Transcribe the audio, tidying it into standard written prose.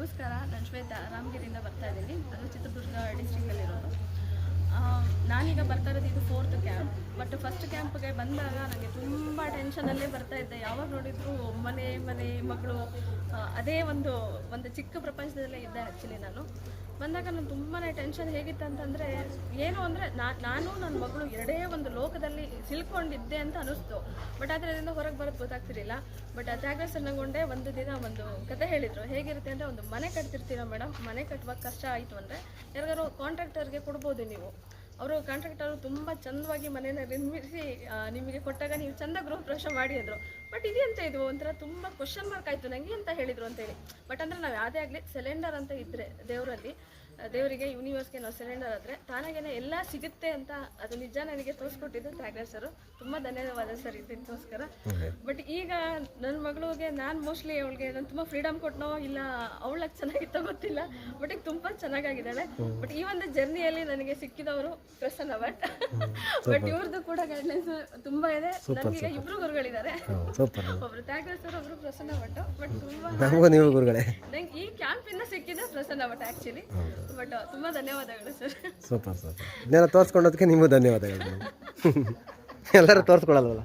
ನಮಸ್ಕಾರ, ನಾನು ಶ್ವೇತಾ ರಾಮಗಿರಿಯಿಂದ ಬರ್ತಾ ಇದ್ದೀನಿ. ಅದು ಚಿತ್ರದುರ್ಗ ಡಿಸ್ಟ್ರಿಕ್ಟಲ್ಲಿರೋದು. ನಾನೀಗ ಬರ್ತಾ ಇರೋದು ಇದು 4th ಕ್ಯಾಂಪ್. ಬಟ್ ಫಸ್ಟ್ ಕ್ಯಾಂಪ್ಗೆ ಬಂದಾಗ ನನಗೆ ತುಂಬ ಟೆನ್ಷನಲ್ಲೇ ಬರ್ತಾ ಇದ್ದೆ. ಯಾವಾಗ ನೋಡಿದ್ರು ಮನೆ ಮಗಳು, ಅದೇ ಒಂದು ಚಿಕ್ಕ ಪ್ರಪಂಚದಲ್ಲೇ ಇದ್ದೆ. ಆ್ಯಕ್ಚುಲಿ ನಾನು ಬಂದಾಗ ನಾನು ತುಂಬಾ ಟೆನ್ಷನ್ ಹೇಗಿತ್ತು ಅಂತಂದರೆ, ಏನು ಅಂದರೆ ನಾನು ನನ್ನ ಮಗಳು ಎರಡೇ ಒಂದು ಲೋಕದಲ್ಲಿ ಸಿಲ್ಕೊಂಡಿದ್ದೆ ಅಂತ ಅನಿಸ್ತು. ಬಟ್ ಆದರೆ ಅದರಿಂದ ಹೊರಗೆ ಬರೋದು ಗೊತ್ತಾಗ್ತಿರಲಿಲ್ಲ. ಬಟ್ ತ್ಯಾಗರಾಜ್ ಸರ್ ನಂಗೊಂಡೆ ಒಂದು ದಿನ ಒಂದು ಕತೆ ಹೇಳಿದರು. ಹೇಗಿರುತ್ತೆ ಅಂದರೆ, ಒಂದು ಮನೆ ಕಟ್ತಿರ್ತೀರ ಮೇಡಮ್, ಮನೆ ಕಟ್ಟುವಾಗ ಕಷ್ಟ ಆಯಿತು ಅಂದರೆ ಯಾರಿಗಾರು ಕಾಂಟ್ರಾಕ್ಟರ್ಗೆ ಕೊಡ್ಬೋದು ನೀವು. ಅವರು ಕಾಂಟ್ರಾಕ್ಟರು ತುಂಬ ಚಂದವಾಗಿ ಮನೆಯನ್ನು ನಿರ್ಮಿಸಿ ನಿಮಗೆ ಕೊಟ್ಟಾಗ ನೀವು ಚಂದ ಗೃಹ ಪ್ರವೇಶ ಮಾಡಿ ಅಂದರು. ಬಟ್ ಇದೆಂತ ಇದು ಒಂಥರ ತುಂಬ ಕ್ವಶನ್ ಮಾರ್ಕ್ ಆಯಿತು ನನಗೆ ಅಂತ ಹೇಳಿದರು ಅಂತೇಳಿ. ಬಟ್ ಅಂದರೆ ನಾವು ಯಾವುದೇ ಆಗಲಿ ಸಿಲಿಂಡರ್ ಅಂತ ಇದ್ದರೆ ದೇವರಿಗೆ ಯೂನಿವರ್ಸ್ಗೆ ನಾವು ಸಿಲಿಂಡರ್ ಆದರೆ ತಾನಾಗೇನೆ ಎಲ್ಲ ಸಿಗುತ್ತೆ ಅಂತ ಅದು ನಿಜ ನನಗೆ ತೋರಿಸ್ಕೊಟ್ಟಿದ್ದು ತ್ಯಾಗರಾಜ್ ಸರ್. ತುಂಬ ಧನ್ಯವಾದ ಸರ್ ಇದಕ್ಕೋಸ್ಕರ. ಬಟ್ ಈಗ ನನ್ನ ಮಗಳಿಗೆ ನಾನು ಮೋಸ್ಟ್ಲಿ ಅವಳಿಗೆ ನಾನು ತುಂಬ ಫ್ರೀಡಮ್ ಕೊಟ್ಟನೋ ಇಲ್ಲ ಅವಳಕ್ಕೆ ಚೆನ್ನಾಗಿತ್ತೋ ಗೊತ್ತಿಲ್ಲ. ಬಟ್ ಈಗ ತುಂಬ ಚೆನ್ನಾಗಿದ್ದಾಳೆ. ಬಟ್ ಈ ಒಂದು ಜರ್ನಿಯಲ್ಲಿ ನನಗೆ ಸಿಕ್ಕಿದವರು ಪ್ರಸನ್ನ ಭಟ್. ಬಟ್ ಇವ್ರದ್ದು ಕೂಡ ಗೈಡ್ಲೈನ್ಸ್ ತುಂಬ ಇದೆ. ನನಗೀಗ ಇಬ್ರು ಗುರುಗಳಿದ್ದಾರೆ, ಒಬ್ರು ತ್ಯಾಗರಾಜ್ ಸರ್, ಒಬ್ರು ಪ್ರಸನ್ನ ಭಟ್. ಬಟ್ ತುಂಬ ನಂಗೆ ಈ ಕ್ಯಾಂಪಿಂದ ಸಿಕ್ಕಿದೆ ಪ್ರಸನ್ನ ಭಟ್ ಆ್ಯಕ್ಚುಲಿ. ಬಟ್ ತುಂಬ ಧನ್ಯವಾದಗಳು ಸರ್. ಸೂಪರ್ ಇದನ್ನೆಲ್ಲ ತೋರಿಸ್ಕೊಂಡೋದಕ್ಕೆ ನಿಮಗೂ ಧನ್ಯವಾದಗಳು. ಎಲ್ಲರೂ ತೋರಿಸ್ಕೊಳ್ಳಲ್ವಲ್ಲ.